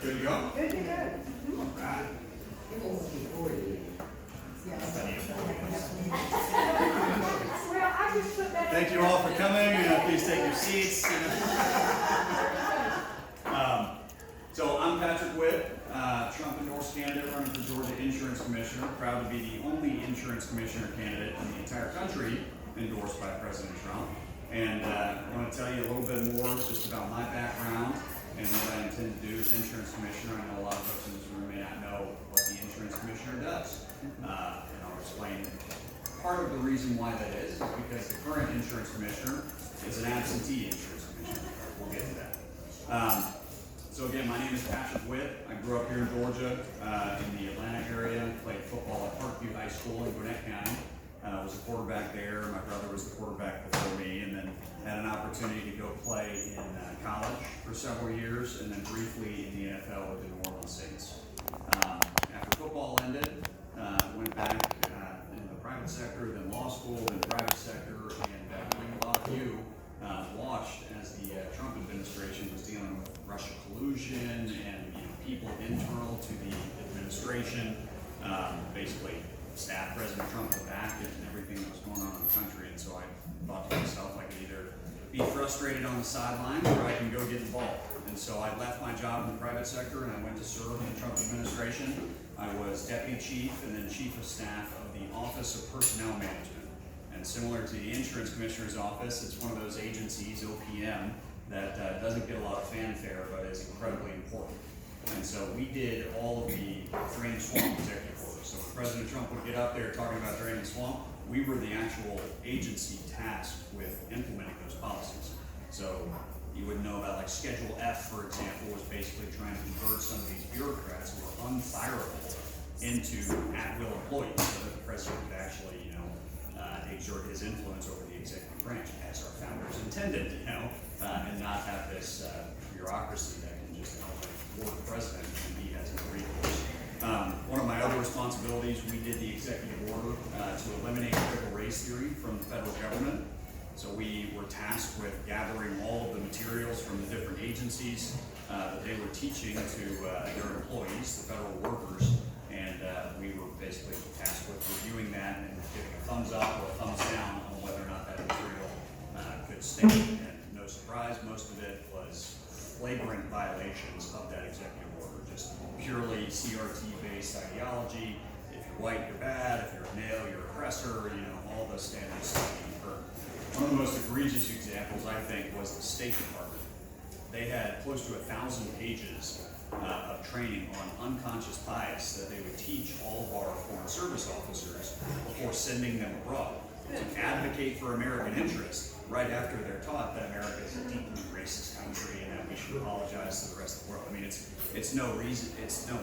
good to go? Good to go. All right. Well, I just put that. Thank you all for coming. Please take your seats. So I'm Patrick Witt, Trump endorsed candidate running for Georgia Insurance Commissioner. Proud to be the only insurance commissioner candidate in the entire country endorsed by President Trump. And I want to tell you a little bit more just about my background and what I intend to do as insurance commissioner. I know a lot of folks in this room may not know what the insurance commissioner does. And I'll explain part of the reason why that is because the current insurance commissioner is an absentee insurance commissioner. We'll get to that. So again, my name is Patrick Witt. I grew up here in Georgia, in the Atlanta area, played football at Parody High School in Gwinnett County. Was a quarterback there. My brother was the quarterback before me, and then had an opportunity to go play in college for several years, and then briefly in the NFL with the New Orleans Saints. After football ended, went back in the private sector, then law school, then private sector, and I think a lot of you watched as the Trump administration was dealing with Russia collusion and people internal to the administration, basically stabbed President Trump in the back and everything that was going on in the country. And so I thought to myself, I could either be frustrated on the sidelines or I can go get involved. And so I left my job in the private sector and I went to serve in the Trump administration. I was deputy chief and then chief of staff of the Office of Personnel Management. And similar to the insurance commissioner's office, it's one of those agencies, OPM, that doesn't get a lot of fanfare but is incredibly important. And so we did all of the Drain the Swamp executive orders. So when President Trump would get up there talking about draining the swamp, we were the actual agency tasked with implementing those policies. So you wouldn't know about like Schedule F, for example, was basically trying to convert some of these bureaucrats who were unfireable into at-will employees so that the president could actually, exert his influence over the executive branch as our founders intended, and not have this bureaucracy that can just thwart the president and he has no recourse. One of my other responsibilities, we did the executive order to eliminate critical race theory from the federal government. So we were tasked with gathering all of the materials from the different agencies that they were teaching to their employees, the federal workers, and we were basically tasked with reviewing that and giving a thumbs up or a thumbs down on whether or not that material could stand. And no surprise, most of it was flagrant violations of that executive order, just purely CRT-based ideology. If you're white, you're bad. If you're a male, you're an oppressor. All the standard stuff you've heard. One of the most egregious examples, I think, was the State Department. They had close to 1,000 pages of training on unconscious bias that they would teach all of our foreign service officers before sending them abroad to advocate for American interests right after they're taught that America is a deeply racist country and that we should apologize to the rest of the world. I mean, it's no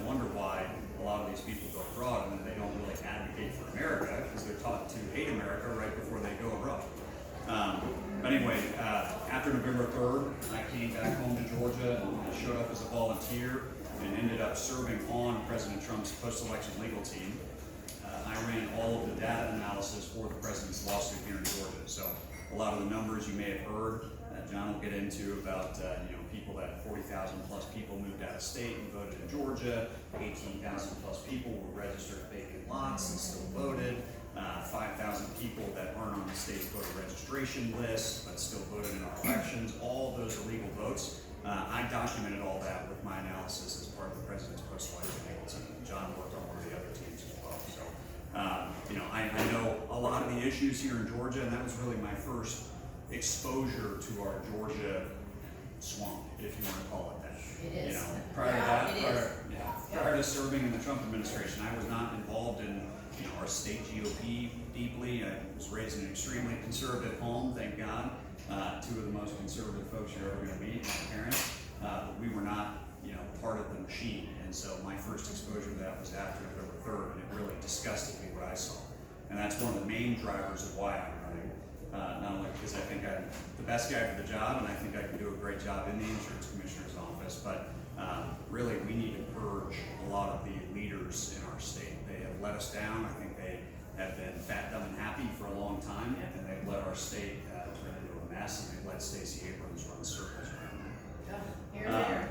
wonder why a lot of these people go abroad and they don't really advocate for America because they're taught to hate America right before they go abroad. But anyway, after November 3rd, I came back home to Georgia and I showed up as a volunteer and ended up serving on President Trump's post-election legal team. I ran all of the data analysis for the president's lawsuit here in Georgia. So a lot of the numbers you may have heard, John will get into about people that 40,000 plus people moved out of state and voted in Georgia, 18,000 plus people were registered vacant lots and still voted. 5,000 people that aren't on the state's voter registration list but still voted in our elections, all those illegal votes. I documented all that with my analysis as part of the president's post-election legal team. John worked on one of the other teams as well. So, I know a lot of the issues here in Georgia, and that was really my first exposure to our Georgia swamp, if you want to call it that. It is. Prior to serving in the Trump administration, I was not involved in our state GOP deeply. I was raised in an extremely conservative home, thank God. Two of the most conservative folks you're ever going to meet, my parents. We were not, part of the machine. And so my first exposure to that was after November 3rd, and it really disgusted me what I saw. And that's one of the main drivers of why I'm running. Not only because I think I'm the best guy for the job, and I think I can do a great job in the insurance commissioner's office, but really we need to purge a lot of the leaders in our state. They have let us down. I think they have been fat, dumb, and happy for a long time, and they've let our state turn into a mess, and they've let Stacey Abrams run circles around it. Here.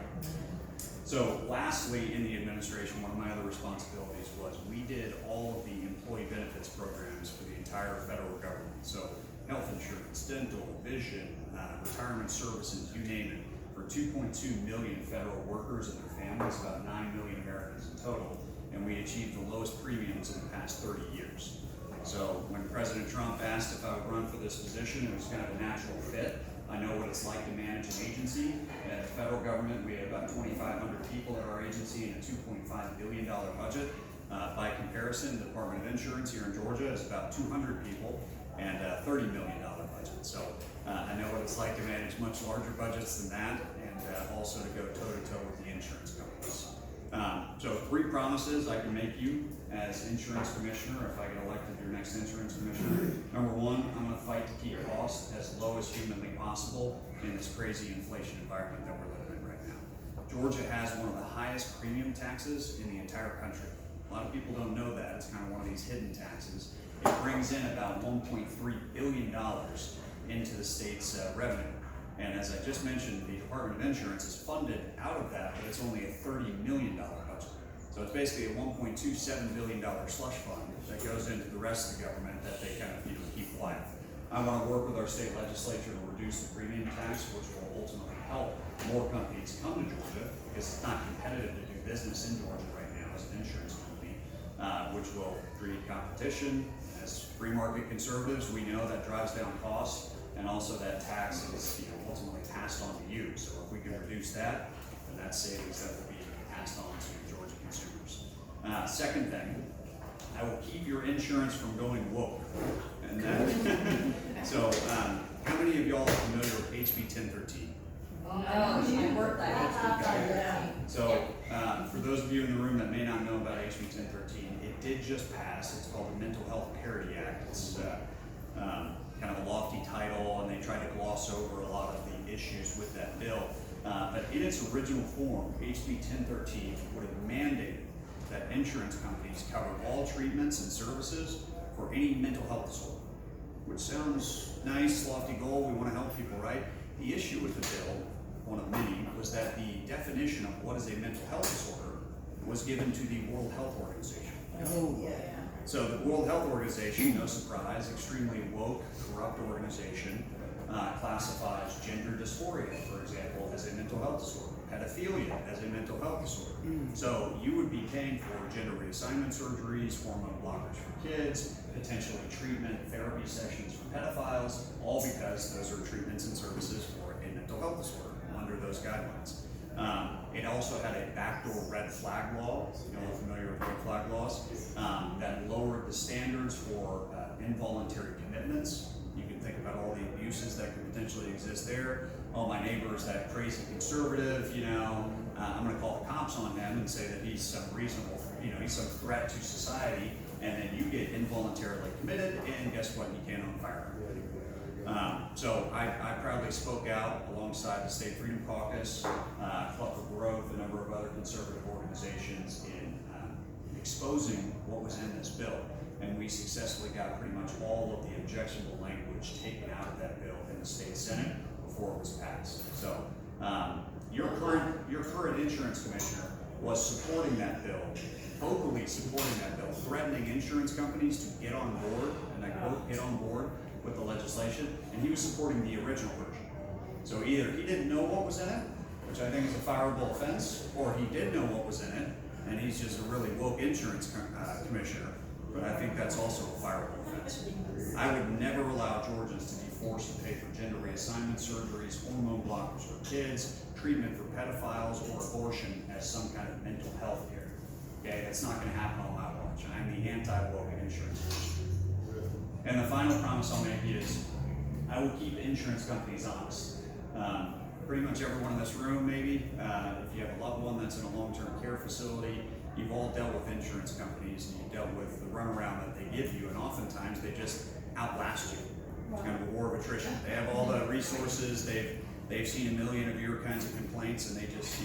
So lastly, in the administration, one of my other responsibilities was we did all of the employee benefits programs for the entire federal government. So health insurance, dental, vision, retirement services, you name it, for 2.2 million federal workers and their families, about 9 million Americans in total, and we achieved the lowest premiums in the past 30 years. So when President Trump asked if I would run for this position, it was kind of a natural fit. I know what it's like to manage an agency. At the federal government, we have about 2,500 people at our agency and a $2.5 billion budget. By comparison, the Department of Insurance here in Georgia is about 200 people and a $30 million budget. So I know what it's like to manage much larger budgets than that, and also to go toe-to-toe with the insurance companies. So 3 promises I can make you as insurance commissioner if I get elected your next insurance commissioner. Number 1, I'm going to fight to keep costs as low as humanly possible in this crazy inflation environment that we're living in right now. Georgia has one of the highest premium taxes in the entire country. A lot of people don't know that. It's kind of one of these hidden taxes. It brings in about $1.3 billion into the state's revenue. And as I just mentioned, the Department of Insurance is funded out of that, but it's only a $30 million budget. So it's basically a $1.27 billion slush fund that goes into the rest of the government that they kind of keep quiet. I want to work with our state legislature to reduce the premium tax, which will ultimately help more companies come to Georgia, because it's not competitive to do business in Georgia right now as an insurance company, which will create competition. As free market conservatives, we know that drives down costs, and also that tax is ultimately passed on to you. So if we can reduce that, then that's savings that will be passed on to Georgia consumers. Second thing, I will keep your insurance from going woke. And that, so how many of y'all are familiar with HB 1013? Oh, she worked that. So for those of you in the room that may not know about HB 1013, it did just pass. It's called the Mental Health Parody Act. It's kind of a lofty title, and they try to gloss over a lot of the issues with that bill. But in its original form, HB 1013 would have mandated that insurance companies cover all treatments and services for any mental health disorder, which sounds nice, lofty goal. We want to help people, right? The issue with the bill, one of many, was that the definition of what is a mental health disorder was given to the World Health Organization. Oh, yeah. So the World Health Organization, no surprise, extremely woke, corrupt organization, classifies gender dysphoria, for example, as a mental health disorder, pedophilia as a mental health disorder. So you would be paying for gender reassignment surgeries, hormone blockers for kids, potentially treatment, therapy sessions for pedophiles, all because those are treatments and services for a mental health disorder under those guidelines. It also had a backdoor red flag law, you know, familiar with red flag laws, that lowered the standards for involuntary commitments. You can think about all the abuses that could potentially exist there. Oh, my neighbor's that crazy conservative, I'm gonna call the cops on him and say that he's some reasonable, he's some threat to society, and then you get involuntarily committed, and guess what, you can't own a firearm. So I proudly spoke out alongside the State Freedom Caucus, Club for Growth, a number of other conservative organizations in exposing what was in this bill. And we successfully got pretty much all of the objectionable language taken out of that bill in the state Senate before it was passed. So your current insurance commissioner was supporting that bill, vocally supporting that bill, threatening insurance companies to get on board, and I quote, get on board with the legislation, and he was supporting the original version. So either he didn't know what was in it, which I think is a fireable offense, or he did know what was in it, and he's just a really woke insurance commissioner, but I think that's also a fireable offense. I would never allow Georgians to be forced to pay for gender reassignment surgeries, hormone blockers for kids, treatment for pedophiles, or abortion as some kind of mental health care. Okay, that's not going to happen on my watch, and I'm the anti-woke insurance commissioner. And the final promise I'll make is I will keep insurance companies honest. Pretty much everyone in this room, maybe, if you have a loved one that's in a long-term care facility, you've all dealt with insurance companies, and you've dealt with the runaround that they give you, and oftentimes they just outlast you. It's kind of a war of attrition. They have all the resources, they've seen a million of your kinds of complaints, and they just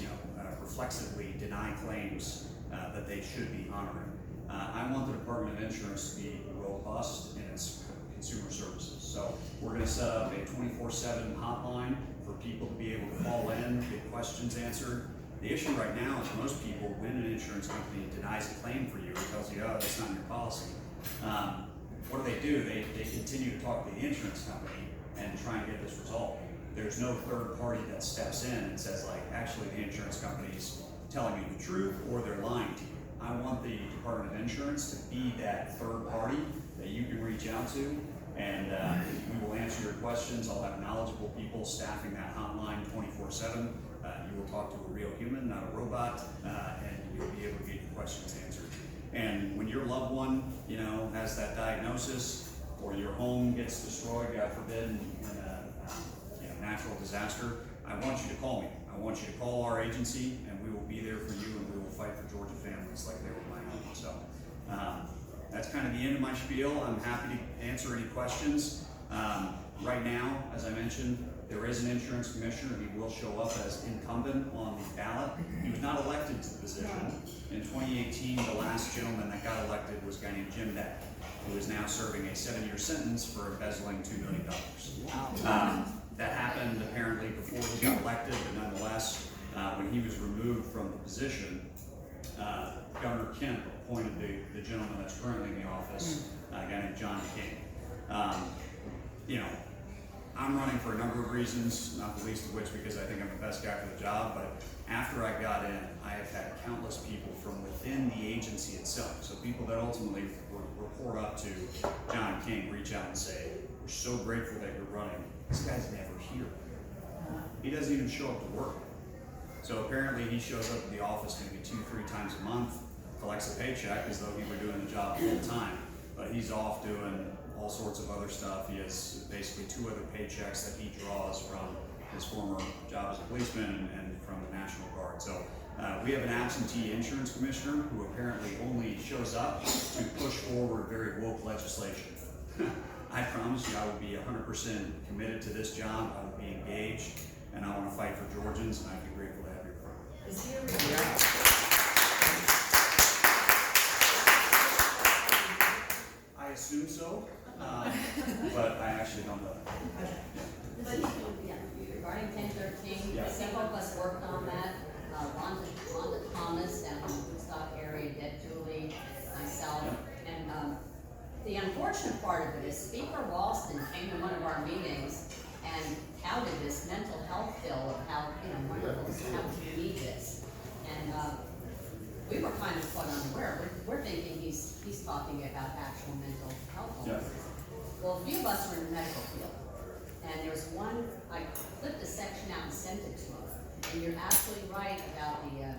reflexively deny claims that they should be honoring. I want the Department of Insurance to be robust in its consumer services. So we're going to set up a 24/7 hotline for people to be able to call in, get questions answered. The issue right now is most people, when an insurance company denies a claim for you or tells you, oh, that's not in your policy, what do? They continue to talk to the insurance company and try and get this resolved. There's no third party that steps in and says, like, actually the insurance company's telling you the truth or they're lying to you. I want the Department of Insurance to be that third party that you can reach out to, and we will answer your questions. I'll have knowledgeable people staffing that hotline 24/7. You will talk to a real human, not a robot, and you'll be able to get your questions answered. And when your loved one, has that diagnosis, or your home gets destroyed, God forbid, in a natural disaster, I want you to call me. I want you to call our agency, and we will be there for you, and we will fight for Georgia families like they were my own. So that's kind of the end of my spiel. I'm happy to answer any questions. Right now, as I mentioned, there is an insurance commissioner. He will show up as incumbent on the ballot. He was not elected to the position. In 2018, the last gentleman that got elected was a guy named Jim Beck, who is now serving a 7-year sentence for embezzling $2 million. That happened apparently before he got elected, but nonetheless, when he was removed from the position, Governor Kemp appointed the gentleman that's currently in the office, a guy named John King. I'm running for a number of reasons, not the least of which because I think I'm the best guy for the job, but after I got in, I have had countless people from within the agency itself, so people that ultimately report up to John King reach out and say, we're so grateful that you're running. This guy's never here. He doesn't even show up to work. So apparently he shows up at the office maybe 2-3 times a month, collects a paycheck as though he were doing the job full time, but he's off doing all sorts of other stuff. He has basically 2 other paychecks that he draws from his former job as a policeman and from the National Guard. So we have an absentee insurance commissioner who apparently only shows up to push forward very woke legislation. I promise you I will be 100% committed to this job. I will be engaged, and I want to fight for Georgians, and I'd be grateful to have your firm. Is here I assume so, but I actually don't know. regarding 1013, Yeah. several of us worked on that. Rhonda Thomas down in the Woodstock area, Deb Dooley, myself, and the unfortunate part of it is Speaker Ralston came to one of our meetings and touted this mental health bill of how wonderful, how we need this, and we were kind of caught unaware. We're thinking he's talking about actual mental health illnesses. Well, a few of us were in the medical field, and there was one, I clipped a section out and sent it to him. And you're absolutely right about the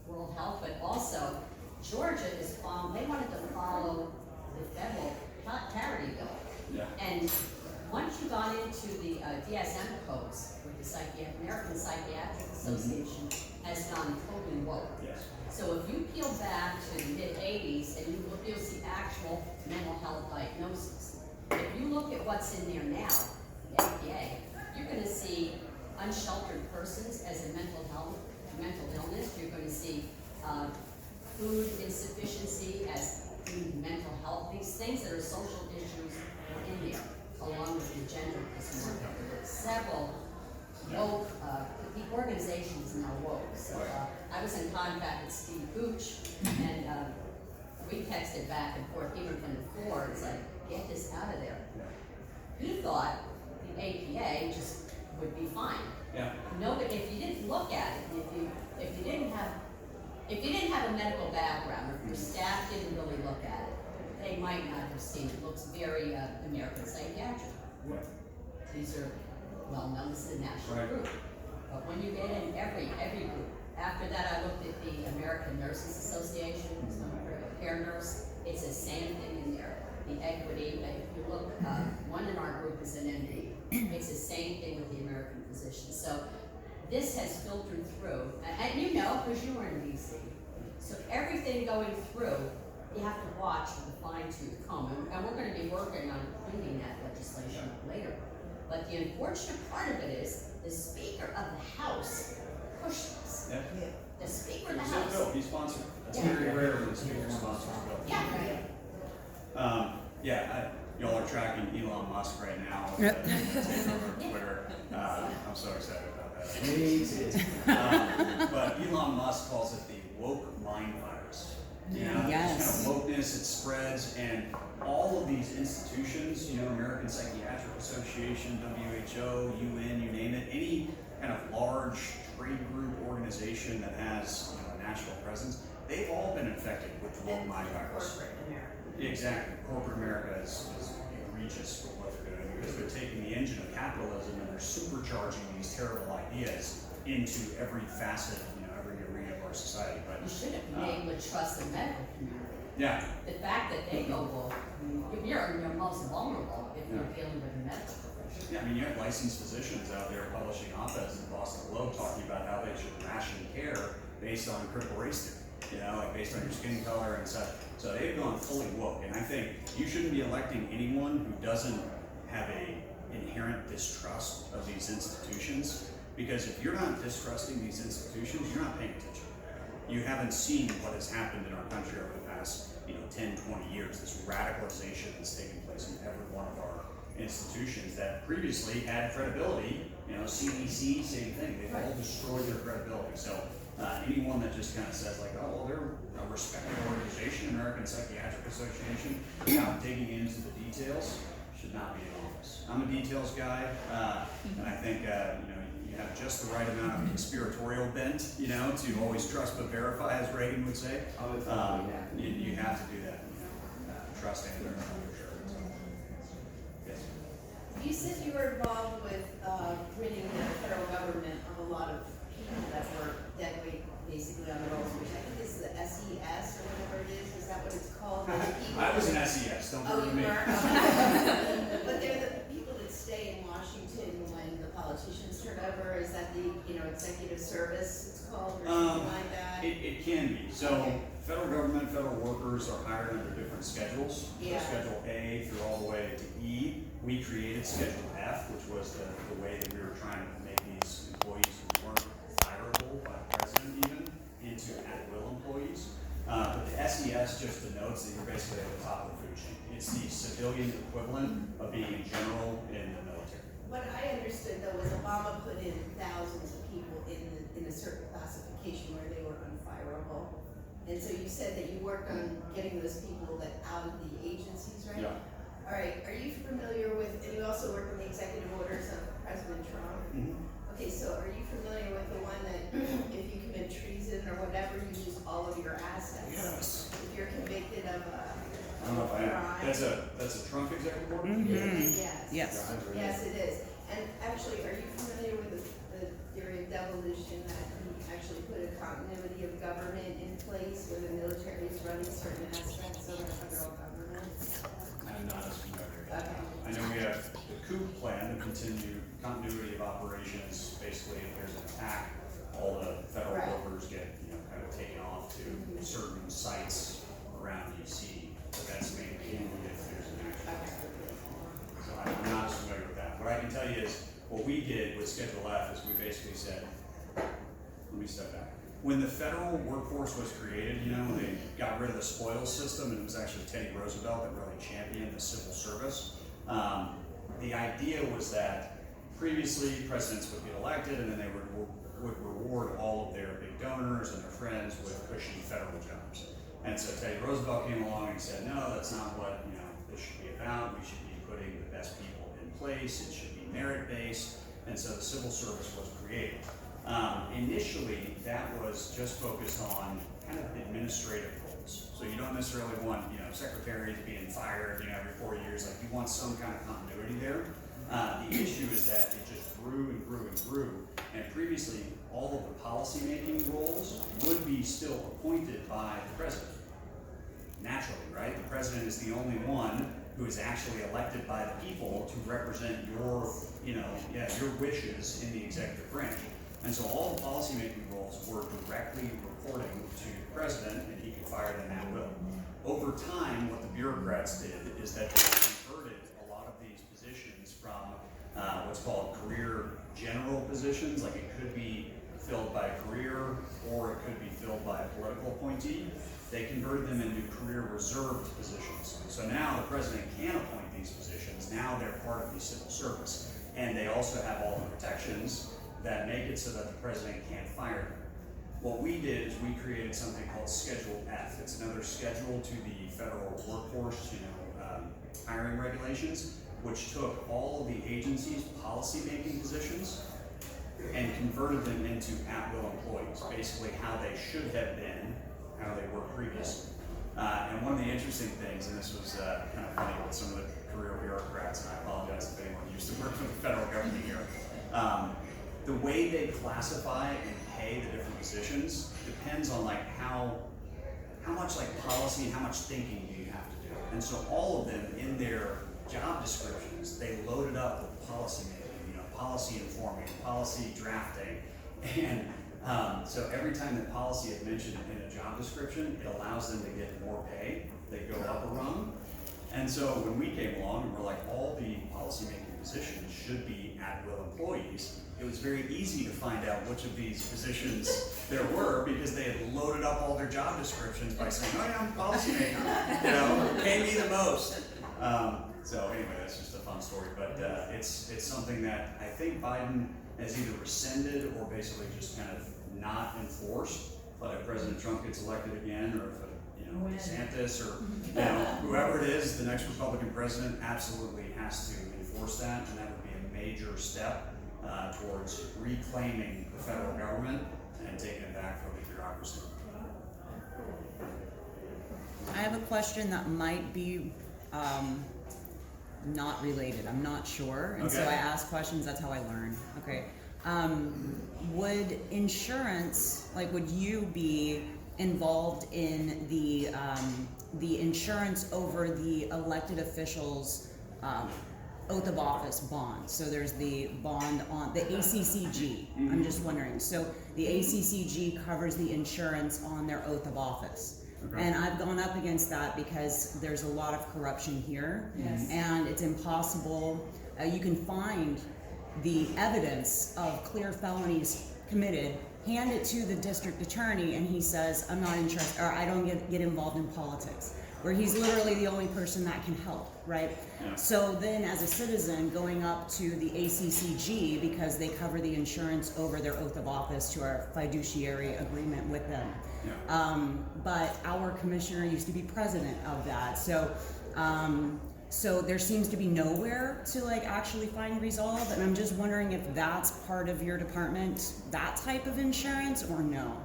World Health, but also Georgia is they wanted to follow the federal parody bill. Yeah. And once you got into the DSM codes, with the American Psychiatric Association has gone totally woke. Yes. So if you peel back to the mid-80s and you'll see actual mental health diagnoses. If you look at what's in there now, the APA, you're going to see unsheltered persons as a mental illness. You're going to see food insufficiency as mental health. These things that are social issues are in there, along with the gender dysphoria. Several woke, the organization is now woke. So I was in contact with Steve Gooch, and we texted back and forth, even from the floor. It's like, get this out of there. He thought the APA just would be fine. Yeah. No, but if you didn't look at it, if you didn't have a medical background, or if your staff didn't really look at it, they might not have seen it. It looks very American Psychiatric. Right. These are well known as the national group. But when you get in every group, after that I looked at the American Nurses Association, care nurse, it's the same thing in there. The equity, if you look, one in our group is an MD. It's the same thing with the American physicians. So this has filtered through, and you know, because you were in DC. So everything going through, you have to watch with a fine-tooth comb, and we're going to be working on cleaning that legislation up later. But the unfortunate part of it is the Speaker of the House pushed this. Yeah. The Speaker of the It's House. a bill. He sponsored it. That's Yeah. very rare when the speaker sponsors a bill. Yeah. Y'all are tracking Elon Musk right now. On Twitter. I'm so excited about that. But Elon Elon Musk calls it the woke mind virus. You know, Yes. this kind of wokeness, it spreads, and all of these institutions, you know, American Psychiatric Association, WHO, UN, you name it, any kind of large trade group organization that has, you know, a national presence, they've all been infected with the woke mind virus. Corporate America. Exactly. Corporate America is egregious for what they're doing because they're taking the engine of capitalism and they're supercharging these terrible ideas into every facet, you know, every arena of our society. But You shouldn't be able to trust the medical community. yeah, The fact that they go woke, you're most vulnerable if you're Yeah. dealing with a medical profession. yeah. I mean, you have licensed physicians out there publishing op-eds in the Boston Globe talking about how they should ration care based on critical race theory. You know, like based on your skin color and such. So they've gone fully woke, and I think you shouldn't be electing anyone who doesn't have a inherent distrust of these institutions. Because if you're not distrusting these institutions, you're not paying attention. You haven't seen what has happened in our country over the past, 10, 20 years. This radicalization that's taken place in every one of our institutions that previously had credibility. CDC, same thing. They've all destroyed their credibility. So anyone that just kind of says like, oh, well, they're a respected organization, American Psychiatric Association, without digging into the details, should not be in office. I'm a details guy, and I think you have just the right amount of conspiratorial bent, to always trust but verify, as Reagan would say. You have to do that. Trust and verify for sure. So, yes. You said you were involved with ridding the federal government of a lot of people that were dead weight basically on the rolls, which I think is the SES or whatever it is. Is that what it's called? I was an SES, don't Oh, believe you me. were? But they're the people that stay in Washington when the politicians turn over. Is that the, executive service it's called or something like that? It can be. So Okay. federal government, federal workers are hired under different schedules. Yeah. So Schedule A through all the way to E. We created Schedule F, which was the way that we were trying to make these employees who weren't fireable by the president even into at-will employees. But the SES just denotes that you're basically at the top of the food chain. It's the civilian equivalent of being a general in the military. What I understood though was Obama put in thousands of people in a certain classification where they were unfireable. And so you said that you worked on getting those people out of the agencies, right? Yeah. All right, are you familiar with, and you also work on the executive orders of President Trump? Okay, so are you familiar with the one that if you commit treason or whatever, you lose all of your assets? Yes. If you're convicted of a I don't know if I am. crime? That's a Trump executive order? Yes. Yes. Yes, it is. And actually, are you familiar with the theory of devolution, that he actually put a continuity of government in place where the military is running certain aspects of the federal government? I'm not as familiar. Okay. I know we have the coup plan to continue continuity of operations. Basically, if there's an attack, all the federal Right. workers get, kind of taken off to certain sites around DC. But that's mainly if there's an action. So I'm not as familiar with that. What I can tell you is, what we did with Schedule F is we basically said, let me step back. When the federal workforce was created, they got rid of the spoils system, and it was actually Teddy Roosevelt that really championed the civil service. The idea was that previously presidents would get elected, and then they would reward all of their big donors and their friends with cushy federal jobs. And so Teddy Roosevelt came along and said, no, that's not what this should be about. We should be putting the best people in place. It should be merit-based. And so the civil service was created. Initially, that was just focused on kind of administrative roles. So you don't necessarily want, secretaries being fired, every 4 years. Like, you want some kind of continuity there. The issue is that it just grew and grew and grew. And previously, all of the policymaking roles would be still appointed by the president. Naturally, right? The president is the only one who is actually elected by the people to represent your wishes in the executive branch. And so all the policymaking roles were directly reporting to the president, and he could fire them at will. Over time, what the bureaucrats did is that they converted a lot of these positions from what's called career general positions, like it could be filled by a career or it could be filled by a political appointee. They converted them into career reserved positions. So now the president can appoint these positions. Now they're part of the civil service. And they also have all the protections that make it so that the president can't fire them. What we did is we created something called Schedule F. It's another schedule to the federal workforce, hiring regulations, which took all of the agency's policy-making positions and converted them into at-will employees, basically how they should have been, how they were previously. And one of the interesting things, and this was kind of funny with some of the career bureaucrats, and I apologize if anyone used to work for the federal government here, the way they classify and pay the different positions depends on like how much like policy and how much thinking do you have to do. And so all of them in their job descriptions, they loaded up with policy making, policy informing, policy drafting, and so every time that policy is mentioned in a job description, it allows them to get more pay. They go up a rung. And so when we came along and we're like, all the policymaking positions should be at-will employees, it was very easy to find out which of these positions there were because they had loaded up all their job descriptions by saying, oh yeah, I'm a policymaker, pay me the most. So anyway, that's just a fun story, but it's something that I think Biden has either rescinded or basically just kind of not enforced. But if President Trump gets elected again, or if DeSantis or whoever it is, the next Republican president absolutely has to enforce that, and that would be a major step towards reclaiming the federal government and taking it back from the bureaucracy. I have a question that might be not related. I'm not sure, and so I ask questions. That's how I learn. Okay. Would insurance, would you be involved in the insurance over the elected officials' oath of office bond? So there's the bond on the ACCG. I'm just wondering. So the ACCG covers the insurance on their oath of office. Okay. And I've gone up against that because there's a lot of corruption here, and it's impossible. You can find the evidence of clear felonies committed, hand it to the district attorney, and he says, I'm not interested, or I don't get involved in politics, where he's literally the only person that can help, right? Yeah. So then as a citizen going up to the ACCG, because they cover the insurance over their oath of office to our fiduciary agreement with them. Yeah. But our commissioner used to be president of that. So there seems to be nowhere to actually find resolve, and I'm just wondering if that's part of your department, that type of insurance, or no?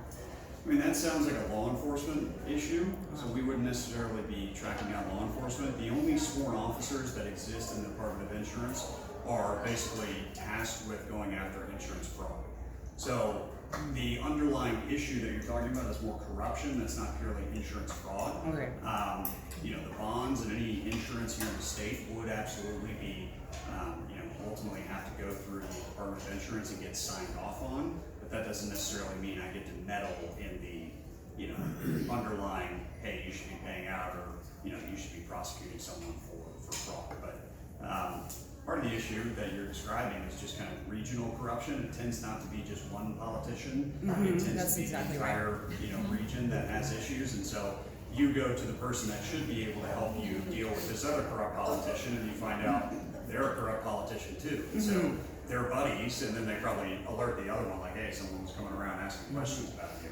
I mean, that sounds like a law enforcement issue, so we wouldn't necessarily be tracking down law enforcement. The only sworn officers that exist in the Department of Insurance are basically tasked with going after insurance fraud. So the underlying issue that you're talking about is more corruption. That's not purely insurance fraud. Okay. The bonds and any insurance here in the state would absolutely be, ultimately have to go through the Department of Insurance and get signed off on. But that doesn't necessarily mean I get to meddle in the, underlying, hey, you should be paying out, or you should be prosecuting someone for fraud. But part of the issue that you're describing is just kind of regional corruption. It tends not to be just one politician. It tends to be the entire region that has issues, and so you go to the person that should be able to help you deal with this other corrupt politician, and you find out they're a corrupt politician too. So they're buddies, and then they probably alert the other one like, hey, someone's coming around asking questions about you.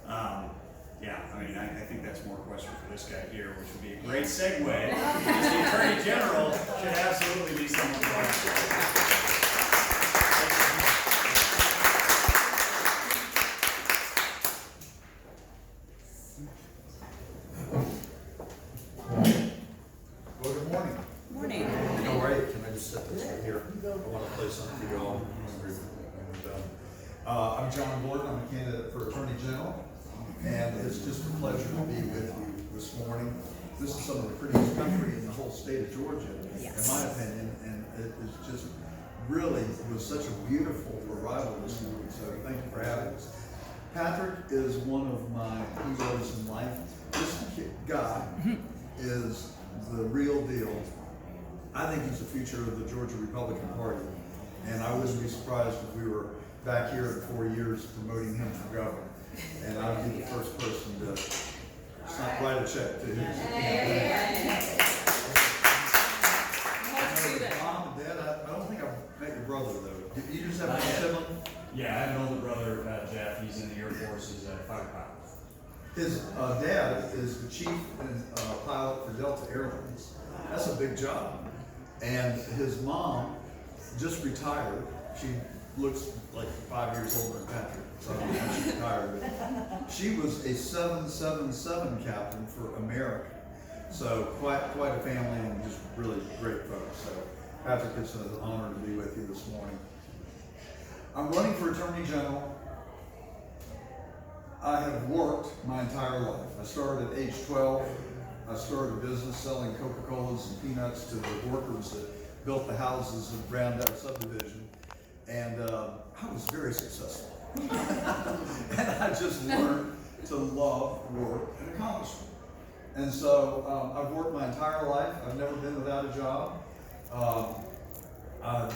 I think that's more a question for this guy here, which would be a great segue, because the Attorney General should absolutely be someone who I'm John Gordon. I'm a candidate for Attorney General, and it's just a pleasure to be with you this morning. This is some of the prettiest country in the whole state of Georgia, in my opinion, and it is just really, it was such a beautiful arrival this morning, so thank you for having us. Patrick is one of my heroes in life. This guy is the real deal. I think he's the future of the Georgia Republican Party, and I wouldn't be surprised if we were back here in 4 years promoting him for governor. And I'll be the first person to write a check to him. Mom and Dad, I don't think I've met your brother though. Did you just have one sibling? Yeah, I have an older brother, Jeff. He's in the Air Force. He's a fighter pilot. His dad is the chief and pilot for Delta Airlines. That's a big job. And his mom just retired. She looks like 5 years older than Patrick, so I don't know when she retired. But she was a 777 captain for America. So quite a family and just really great folks. So Patrick, it's an honor to be with you this morning. I'm running for Attorney General. I have worked my entire life. I started at age 12. I started a business selling Coca-Colas and peanuts to the workers that built the houses around our subdivision. And I was very successful. And I just learned to love work and accomplishment. And so I've worked my entire life. I've never been without a job. I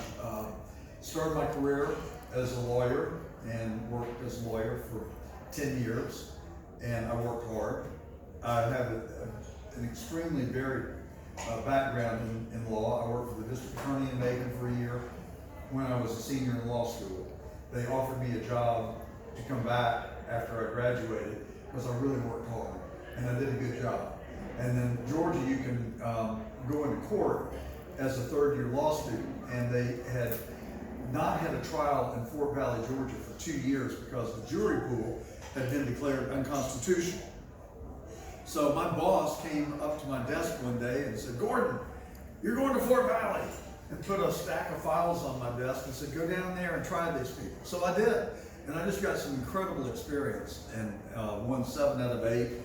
started my career as a lawyer and worked as a lawyer for 10 years, and I worked hard. I have an extremely varied background in law. I worked for the district attorney in Macon for a year when I was a senior in law school. They offered me a job to come back after I graduated because I really worked hard, and I did a good job. And then Georgia, you can go into court as a third-year law student, and they had not had a trial in Fort Valley, Georgia for 2 years because the jury pool had been declared unconstitutional. So my boss came up to my desk one day and said, "Gordon, you're going to Fort Valley," and put a stack of files on my desk and said, "Go down there and try these people." So I did, and I just got some incredible experience and won 7 out of 8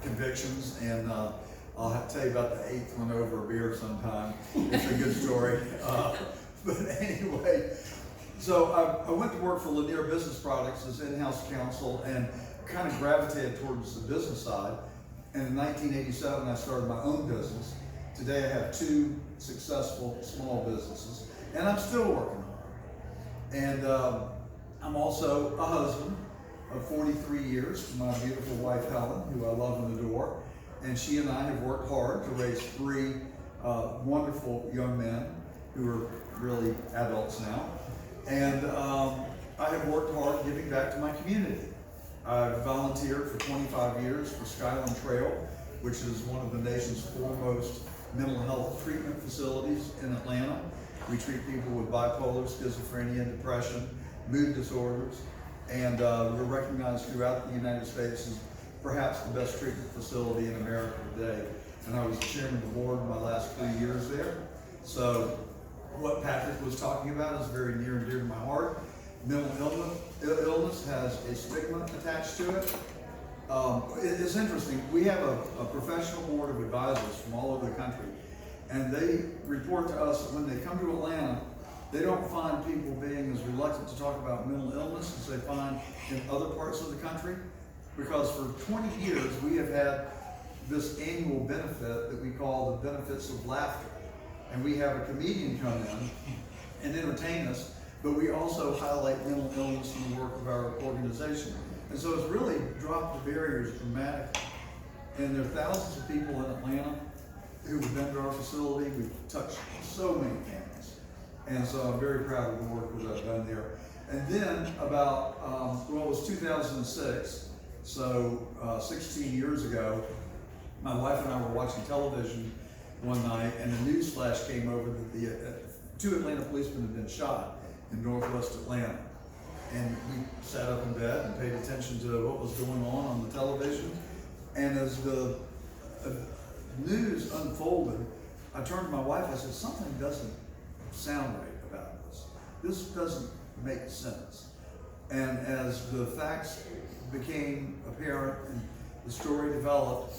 convictions, and I'll have to tell you about the 8th one over a beer sometime. It's a good story. But anyway, so I went to work for Lanier Business Products as in-house counsel and kind of gravitated towards the business side. And in 1987, I started my own business. Today I have 2 successful small businesses, and I'm still working hard. And I'm also a husband of 43 years to my beautiful wife, Helen, who I love and adore. And she and I have worked hard to raise 3 wonderful young men who are really adults now. And I have worked hard giving back to my community. I've volunteered for 25 years for Skyland Trail, which is one of the nation's foremost mental health treatment facilities in Atlanta. We treat people with bipolar, schizophrenia, depression, mood disorders, and we're recognized throughout the United States as perhaps the best treatment facility in America today. And I was chairman of the board in my last 3 years there. So what Patrick was talking about is very near and dear to my heart. Mental illness has a stigma attached to it. It's interesting. We have a professional board of advisors from all over the country, and they report to us that when they come to Atlanta, they don't find people being as reluctant to talk about mental illness as they find in other parts of the country, because for 20 years we have had this annual benefit that we call the benefits of laughter. And we have a comedian come in and entertain us, but we also highlight mental illness in the work of our organization. And so it's really dropped the barriers dramatically. And there are thousands of people in Atlanta who have been to our facility. We've touched so many families. And so I'm very proud of the work that I've done there. And then about, it was 2006, so 16 years ago, my wife and I were watching television one night, and a news flash came over that the 2 Atlanta policemen had been shot in northwest Atlanta. And we sat up in bed and paid attention to what was going on the television. And as the news unfolded, I turned to my wife, I said, "Something doesn't sound right about this. This doesn't make sense." And as the facts became apparent and the story developed,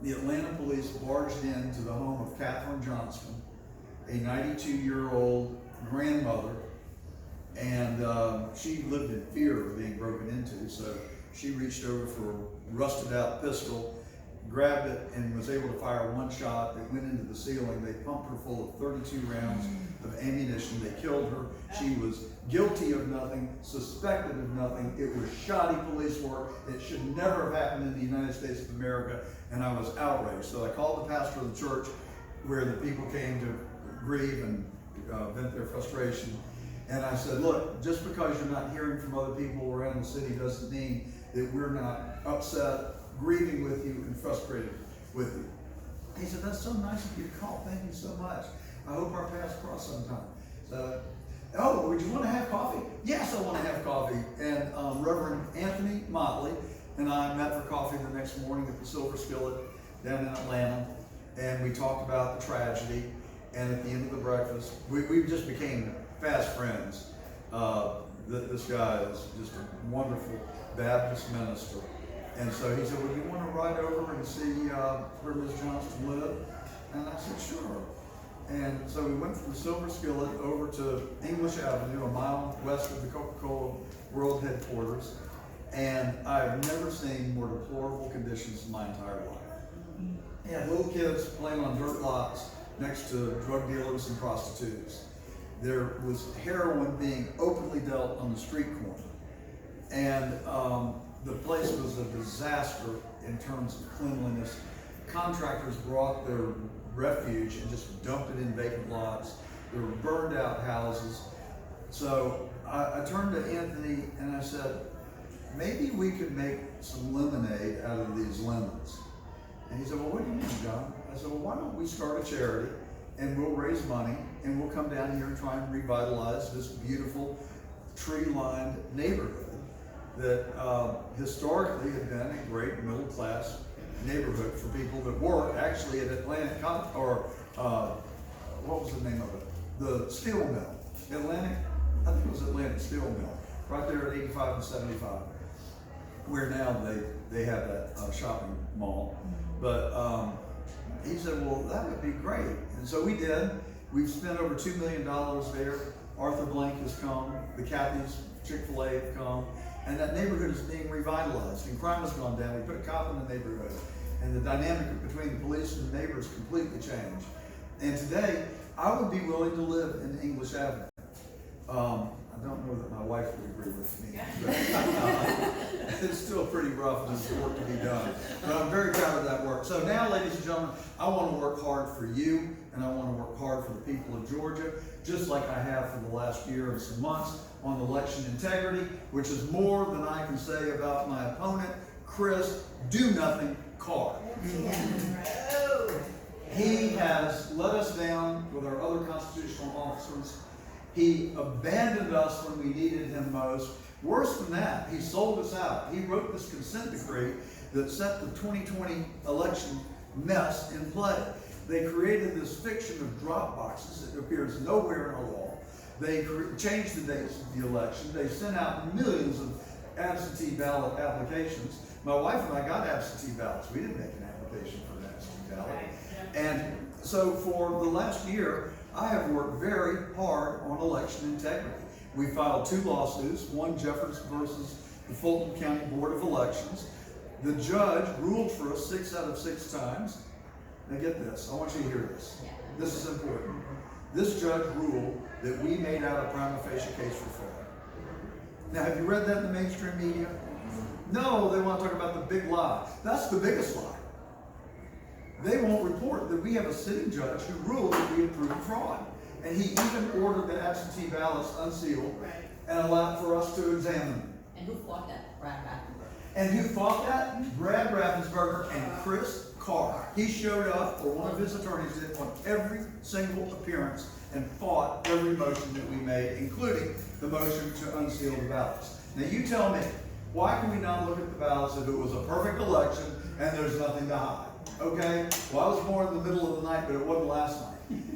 the Atlanta police barged into the home of Katherine Johnston, a 92-year-old grandmother, and she lived in fear of being broken into, so she reached over for a rusted-out pistol, grabbed it, and was able to fire 1 shot. It went into the ceiling. They pumped her full of 32 rounds of ammunition. They killed her. She was guilty of nothing, suspected of nothing. It was shoddy police work. It should never have happened in the United States of America, and I was outraged. So I called the pastor of the church where the people came to grieve and vent their frustration. And I said, look, just because you're not hearing from other people around the city doesn't mean that we're not upset, grieving with you, and frustrated with you. He said, that's so nice of you to call. Thank you so much. I hope our paths cross sometime. So, oh, would you want to have coffee? Yes, I want to have coffee. And Reverend Anthony Motley and I met for coffee the next morning at the Silver Skillet down in Atlanta. And we talked about the tragedy. And at the end of the breakfast, we just became fast friends. This guy is just a wonderful Baptist minister. And so he said, well, you want to ride over and see where Ms. Johnston lived? And I said, sure. And so we went from the Silver Skillet over to English Avenue, a mile west of the Coca-Cola World headquarters. And I've never seen more deplorable conditions in my entire life. He had little kids playing on dirt lots next to drug dealers and prostitutes. There was heroin being openly dealt on the street corner. And the place was a disaster in terms of cleanliness. Contractors brought their refuge and just dumped it in vacant lots. There were burned out houses. So I turned to Anthony and I said, maybe we could make some lemonade out of these lemons. And he said, well, what do you mean, John? I said, well, why don't we start a charity and we'll raise money and we'll come down here and try and revitalize this beautiful tree-lined neighborhood that historically had been a great middle-class neighborhood for people that work actually at Atlantic, or what was the name of it? The steel mill. Atlantic, I think it was Atlantic Steel Mill, right there at 85 and 75, where now they have that shopping mall. But he said, well, that would be great. And so we did. We've spent over $2 million there. Arthur Blank has come. The Kathy's Chick-fil-A have come. And that neighborhood is being revitalized. And crime has gone down. We put a cop in the neighborhood. And the dynamic between the police and the neighbors completely changed. And today, I would be willing to live in English Avenue. I don't know that my wife would agree with me. But, it's still pretty rough and there's work to be done. But I'm very proud of that work. So now, ladies and gentlemen, I want to work hard for you and I want to work hard for the people of Georgia, just like I have for the last year and some months on election integrity, which is more than I can say about my opponent, Chris Do-Nothing Carr. He has let us down with our other constitutional officers. He abandoned us when we needed him most. Worse than that, he sold us out. He wrote this consent decree that set the 2020 election mess in play. They created this fiction of drop boxes that appears nowhere in our law. They changed the dates of the election. They sent out millions of absentee ballot applications. My wife and I got absentee ballots. We didn't make an application for an absentee ballot. And so for the last year, I have worked very hard on election integrity. We filed 2 lawsuits, one Jeffers versus the Fulton County Board of Elections. The judge ruled for us 6 out of 6 times. Now get this, I want you to hear this. This is important. This judge ruled that we made out a prima facie case for fraud. Now, have you read that in the mainstream media? No, they want to talk about the big lie. That's the biggest lie. They won't report that we have a sitting judge who ruled that we had proven fraud. And he even ordered the absentee ballots unsealed and allowed for us to examine them. And who fought that? Brad Raffensperger. And who fought that? Brad Raffensperger and Chris Carr. He showed up, or one of his attorneys did, on every single appearance and fought every motion that we made, including the motion to unseal the ballots. Now you tell me, why can we not look at the ballots if it was a perfect election and there's nothing to hide? Okay? Well, I was born in the middle of the night, but it wasn't last night.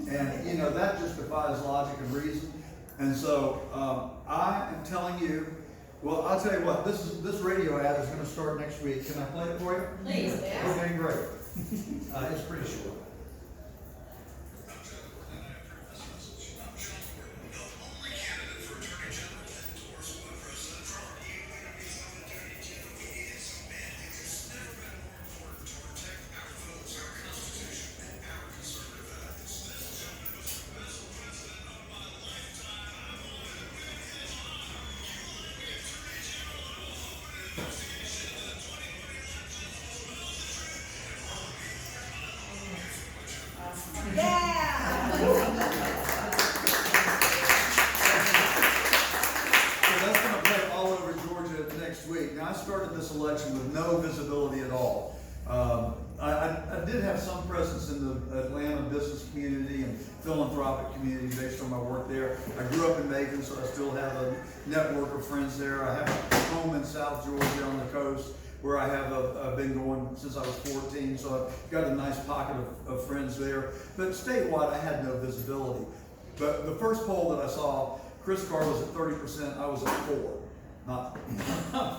And, you know, that just defies logic and reason. And so, I am telling you, well, I'll tell you what, this radio ad is going to start next week. Can I play it for you? Please. Okay, great. It's pretty short. started this election with no visibility at all. I did have some presence in the Atlanta business community and philanthropic community based on my work there. I grew up in Macon, so I still have a network of friends there. I have a home in South Georgia on the coast where I have I've been going since I was 14, so I've got a nice pocket of friends there. But statewide, I had no visibility. But the first poll that I saw, Chris Carr was at 30%, I was at 4%. Not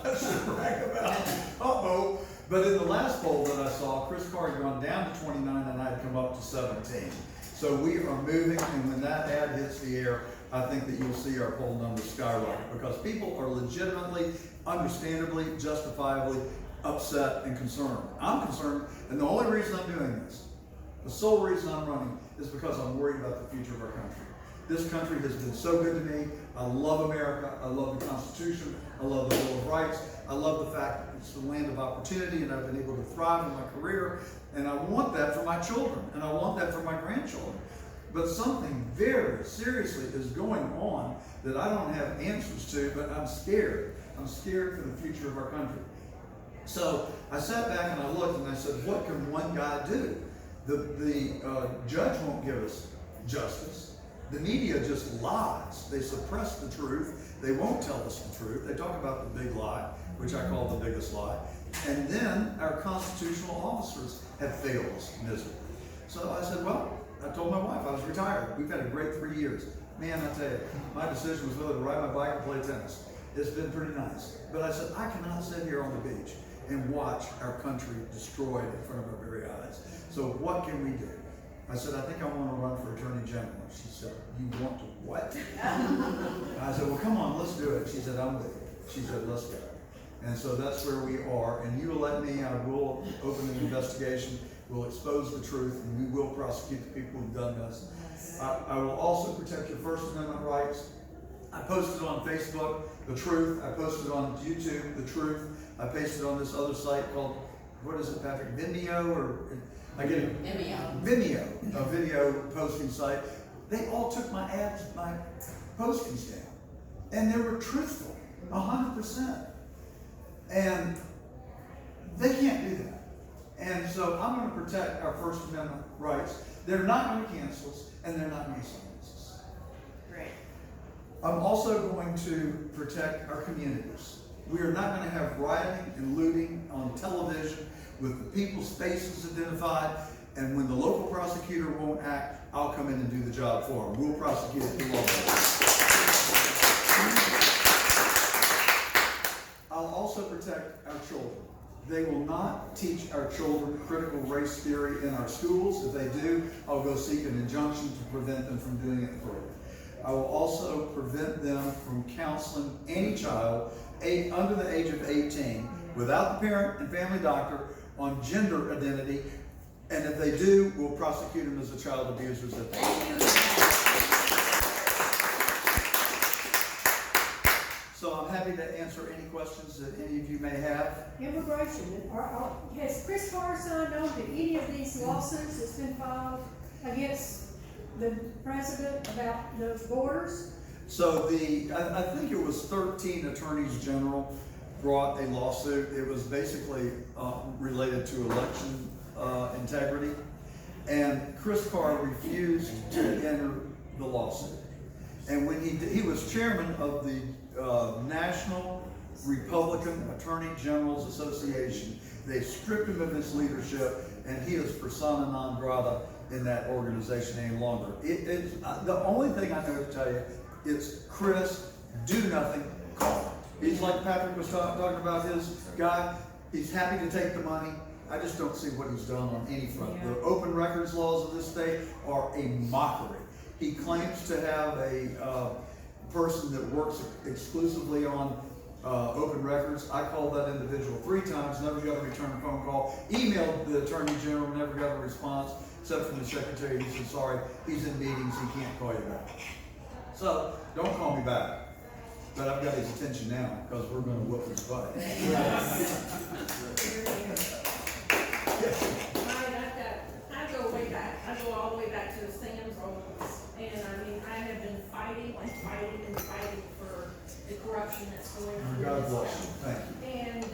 much to brag about. Uh-oh. But in the last poll that I saw, Chris Carr had gone down to 29 and I had come up to 17. So we are moving, and when that ad hits the air, I think that you'll see our poll numbers skyrocket because people are legitimately, understandably, justifiably upset and concerned. I'm concerned, and the only reason I'm doing this, the sole reason I'm running, is because I'm worried about the future of our country. This country has been so good to me. I love America. I love the Constitution. I love the Bill of Rights. I love the fact that it's the land of opportunity and I've been able to thrive in my career. And I want that for my children and I want that for my grandchildren. But something very seriously is going on that I don't have answers to, but I'm scared. I'm scared for the future of our country. So I sat back and I looked and I said, what can one guy do? The judge won't give us justice. The media just lies. They suppress the truth. They won't tell us the truth. They talk about the big lie, which I call the biggest lie. And then our constitutional officers have failed us miserably. So I said, well, I told my wife I was retired. We've had a great 3 years. Man, I tell you, my decision was whether to ride my bike or play tennis. It's been pretty nice. But I said, I cannot sit here on the beach and watch our country destroyed in front of our very eyes. So what can we do? I said, I think I want to run for Attorney General. She said, you want to what? I said, well, come on, let's do it. She said, I'm with you. She said, let's go. And so that's where we are. And you elect me, I will open an investigation, we'll expose the truth, and we will prosecute the people who've done this. I will also protect your First Amendment rights. I posted on Facebook, the truth. I posted on YouTube, the truth. I pasted on this other site called, what is it, Patrick? Vimeo or... I get it. Vimeo, a video posting site. They all took my ads, my postings down. And they were truthful, 100%. And they can't do that. And so I'm going to protect our First Amendment rights. They're not going to cancel us, and they're not going to silence us. Great. I'm also going to protect our communities. We are not going to have rioting and looting on television with the people's faces identified, and when the local prosecutor won't act, I'll come in and do the job for them. We'll prosecute it through law. I'll also protect our children. They will not teach our children critical race theory in our schools. If they do, I'll go seek an injunction to prevent them from doing it further. I will also prevent them from counseling any child under the age of 18 without the parent and family doctor on gender identity, and if they do, we'll prosecute them as a child abusers at that. So I'm happy to answer any questions that any of you may have. Immigration, has Chris Carr signed on to any of these lawsuits that's been filed against the president about those borders? So I think it was 13 attorneys general brought a lawsuit. It was basically related to election integrity. And Chris Carr refused to enter the lawsuit. And when he was chairman of the National Republican Attorney Generals Association, they stripped him of his leadership, and he is persona non grata in that organization any longer. The only thing I know to tell you is, Chris, do nothing, call. He's like Patrick was talking about his guy. He's happy to take the money. I just don't see what he's done on any front. Yeah. The open records laws of this state are a mockery. He claims to have a person that works exclusively on open records. I called that individual 3 times, never got a return phone call. Emailed the Attorney General, never got a response, except from the Secretary. He said, sorry, he's in meetings, he can't call you back. So, don't call me back. But I've got his attention now, because we're going to whoop his butt. I go way back. I go all the way back to the Sam's Rolls And I mean, I have been fighting and fighting and fighting for the corruption that's going on in God this bless you, town. thank you. And,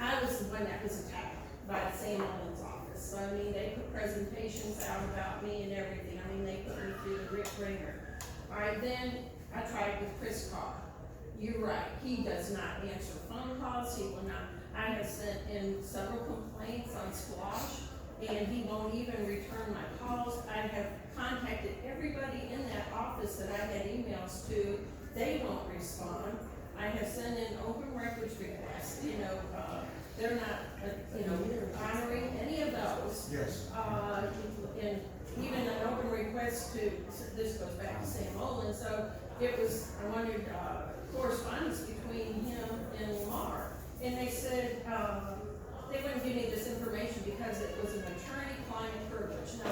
I was the one that was attacked by Sam Owens' office. So I mean, they put presentations out about me and everything. I mean, they put me through the ringer. All right, then I tried with Chris Carr. You're right, he does not answer phone calls, he will not. I have sent in several complaints on Squash, and he won't even return my calls. I have contacted everybody in that office that I had emails to, they won't respond. I have sent in open records requests, they're not, honoring any of those. Yes. And even an open request to, this goes back to Sam Olin, so it was, I wanted, correspondence between him and Lamar. And they said, they wouldn't give me this information because it was an attorney-client privilege. Now,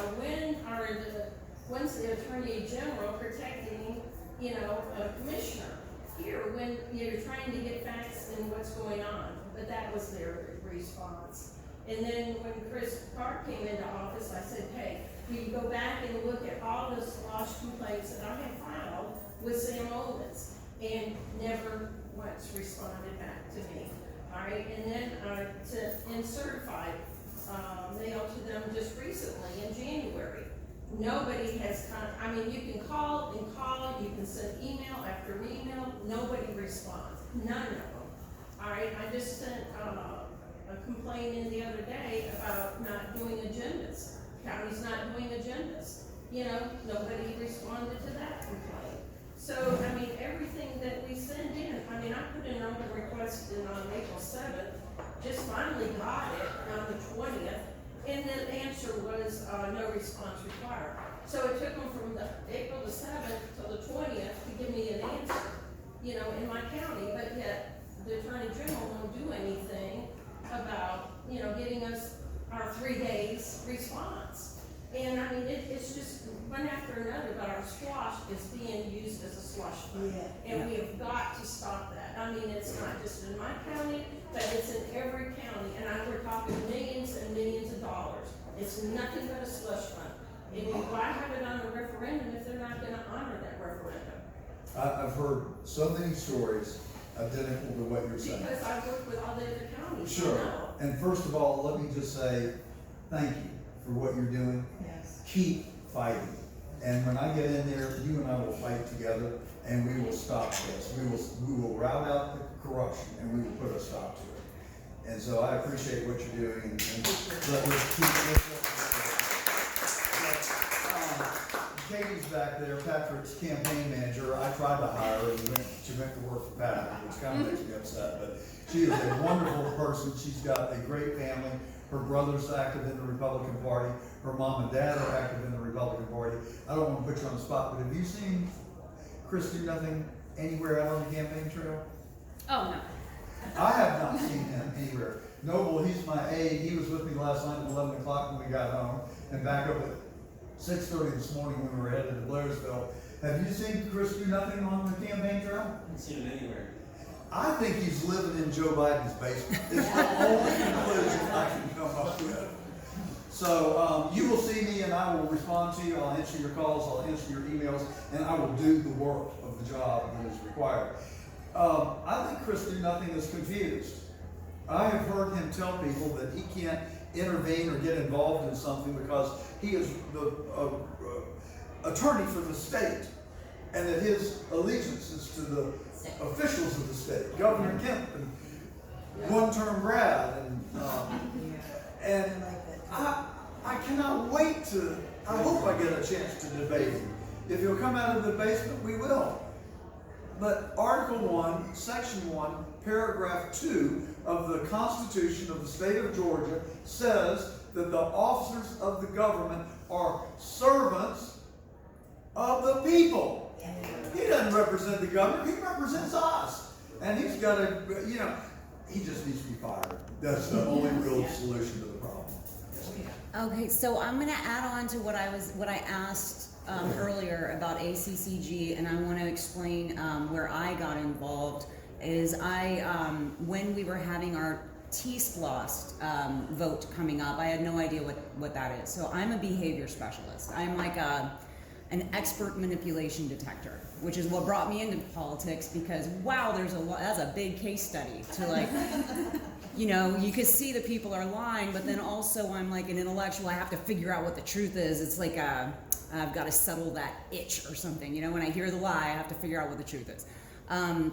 when's the Attorney General protecting, a commissioner? Here, when you're trying to get facts in what's going on, but that was their response. And then when Chris Carr came into office, I said, hey, will you go back and look at all the Slosh complaints that I had filed with Sam Owens? And never once responded back to me. All right, and then in certified mail to them just recently in January. Nobody has you can call and call, you can send email after email, nobody responds, none of them. All right, I just sent a complaint in the other day about not doing agendas. County's not doing agendas. Nobody responded to that complaint. So, everything that we send in, I put in an open request on April 7th, just finally got it on the 20th, and the answer was, no response required. So it took them from the April the 7th till the 20th to give me an answer, in my county, but yet the Attorney General won't do anything about, getting us our 3 days response. And it's just one after another, but our squash is being used as a slush fund. Yeah. And we have got to stop that. It's not just in my county, but it's in every county, and we're talking millions and millions of dollars. It's nothing but a slush fund. And why have it on a referendum if they're not gonna honor that referendum? I've heard so many stories identical to what you're saying. Because I've worked with all the other counties. Sure. I know. And first of all, let me just say thank you for what you're doing. Yes. Keep fighting. And when I get in there, you and I will fight together, and we will stop this. We will rout out the corruption, and we will put a stop to it. And so I appreciate what you're doing, and let's keep this. Katie's back there, Patrick's campaign manager. I tried to hire her, and she went to work for Patrick, which kind of makes me upset, but she is a wonderful person. She's got a great family. Her brother's active in the Republican Party. Her mom and dad are active in the Republican Party. I don't want to put you on the spot, but have you seen Chris do nothing anywhere out on the campaign trail? Oh, no. I have not seen him anywhere. Noble, he's my aide. He was with me last night at 11 o'clock when we got home, and back up at 6:30 this morning when we were headed to Blairsville. Have you seen Chris do nothing on the campaign trail? I haven't seen him anywhere. I think he's living in Joe Biden's basement. It's the only conclusion I can come up with. So you will see me, and I will respond to you. I'll answer your calls, I'll answer your emails, and I will do the work of the job that is required. I think Chris Do Nothing is confused. I have heard him tell people that he can't intervene or get involved in something because he is the attorney for the state, and that his allegiance is to the officials of the state, Governor Kemp, and one-term grad, and I cannot wait to. I hope I get a chance to debate him. If he'll come out of the basement, we will. But Article 1, Section 1, Paragraph 2 of the Constitution of the State of Georgia says that the officers of the government are servants of the people. He doesn't represent the government, he represents us. And he's got to, he just needs to be fired. That's the only real solution to the problem. Okay, so I'm gonna add on to what I asked earlier about ACCG, and I want to explain where I got involved. Is when we were having our T-SPLOST vote coming up, I had no idea what that is. So I'm a behavior specialist. I'm like an expert manipulation detector, which is what brought me into politics because wow, that's a big case study to like, you know, you could see that people are lying, but then also I'm like an intellectual, I have to figure out what the truth is. It's like I've got to settle that itch or something. You know, when I hear the lie, I have to figure out what the truth is.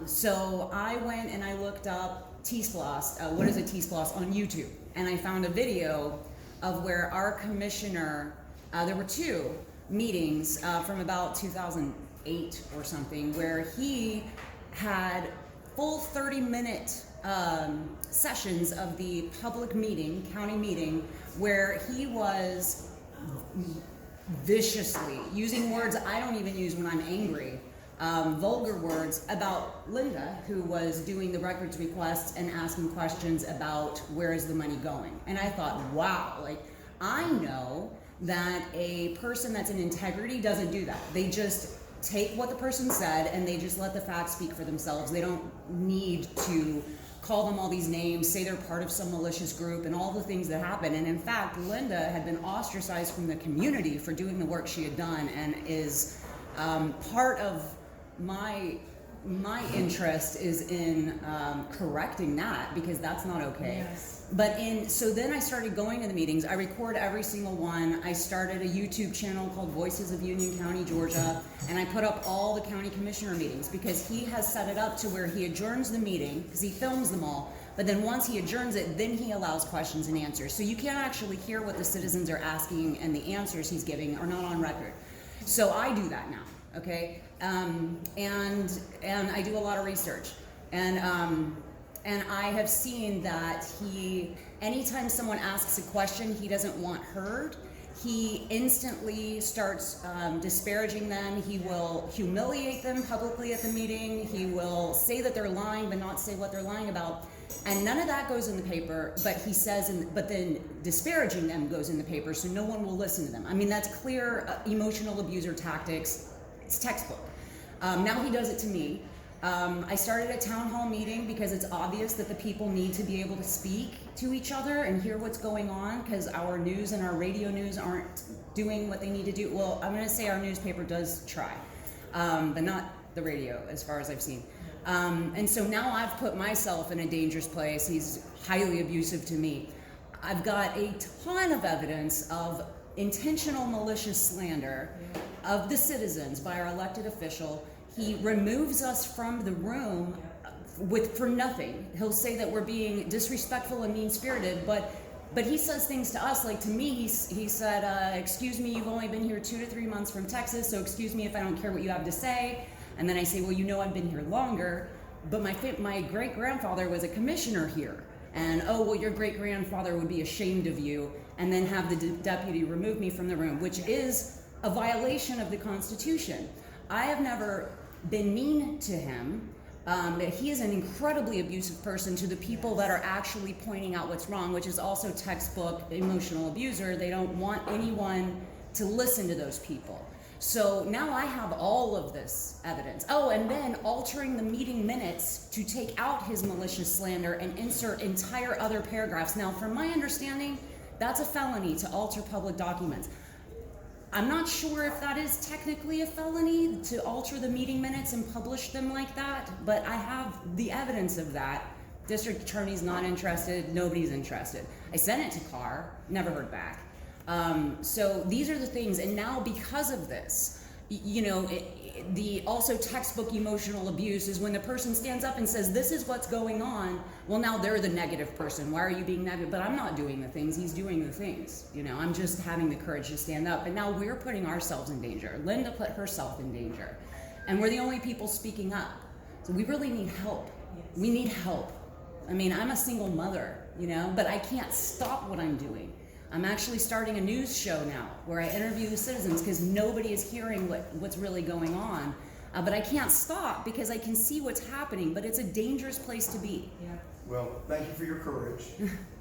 So I went and I looked up T-Sploss, what is a T-Sploss, on YouTube, and I found a video of where our commissioner, there were 2 meetings from about 2008 or something, where he had full 30-minute sessions of the public meeting, county meeting, where he was viciously using words I don't even use when I'm angry, vulgar words about Linda, who was doing the records requests and asking questions about where is the money going. And I thought, wow, like I know that a person that's in integrity doesn't do that. They just take what the person said and they just let the facts speak for themselves. They don't need to call them all these names, say they're part of some malicious group and all the things that happen. And in fact, Linda had been ostracized from the community for doing the work she had done, and is part of my interest is in correcting that, because that's not okay. Yes. But so then I started going to the meetings. I record every single one. I started a YouTube channel called Voices of Union County, Georgia, and I put up all the county commissioner meetings, because he has set it up to where he adjourns the meeting, because he films them all, but then once he adjourns it, then he allows questions and answers. So you can't actually hear what the citizens are asking, and the answers he's giving are not on record. So I do that now, okay? And I do a lot of research. And I have seen that anytime someone asks a question he doesn't want heard, he instantly starts disparaging them. He will humiliate them publicly at the meeting. He will say that they're lying, but not say what they're lying about. And none of that goes in the paper, but he says, but then disparaging them goes in the paper, so no one will listen to them. I mean, that's clear emotional abuser tactics. It's textbook. Now he does it to me. I started a town hall meeting because it's obvious that the people need to be able to speak to each other and hear what's going on, because our news and our radio news aren't doing what they need to do. Well, I'm going to say our newspaper does try, but not the radio as far as I've seen. And so now I've put myself in a dangerous place. He's highly abusive to me. I've got a ton of evidence of intentional malicious slander of the citizens by our elected official. He removes us from the room for nothing. He'll say that we're being disrespectful and mean-spirited, but he says things to us, like to me, he said, excuse me, you've only been here 2 to 3 months from Texas, so excuse me if I don't care what you have to say. And then I say, well, you know I've been here longer, but my great-grandfather was a commissioner here. And, oh, well, your great-grandfather would be ashamed of you, and then have the deputy remove me from the room, which is a violation of the Constitution. I have never been mean to him. He is an incredibly abusive person to the people that are actually pointing out what's wrong, which is also textbook emotional abuser. They don't want anyone to listen to those people. So now I have all of this evidence. Oh, and then altering the meeting minutes to take out his malicious slander and insert entire other paragraphs. Now, from my understanding, that's a felony to alter public documents. I'm not sure if that is technically a felony to alter the meeting minutes and publish them like that, but I have the evidence of that. District attorney's not interested, nobody's interested. I sent it to Carr, never heard back. So these are the things, and now because of this, you know, the also textbook emotional abuse is when the person stands up and says, this is what's going on. Well, now they're the negative person. Why are you being negative? But I'm not doing the things, he's doing the things. You know, I'm just having the courage to stand up. And now we're putting ourselves in danger. Linda put herself in danger. And we're the only people speaking up. So we really need help. Yes. We need help. I mean, I'm a single mother, you know, but I can't stop what I'm doing. I'm actually starting a news show now where I interview the citizens because nobody is hearing what's really going on. But I can't stop because I can see what's happening, but it's a dangerous place to be. Yeah. Well, thank you for your courage.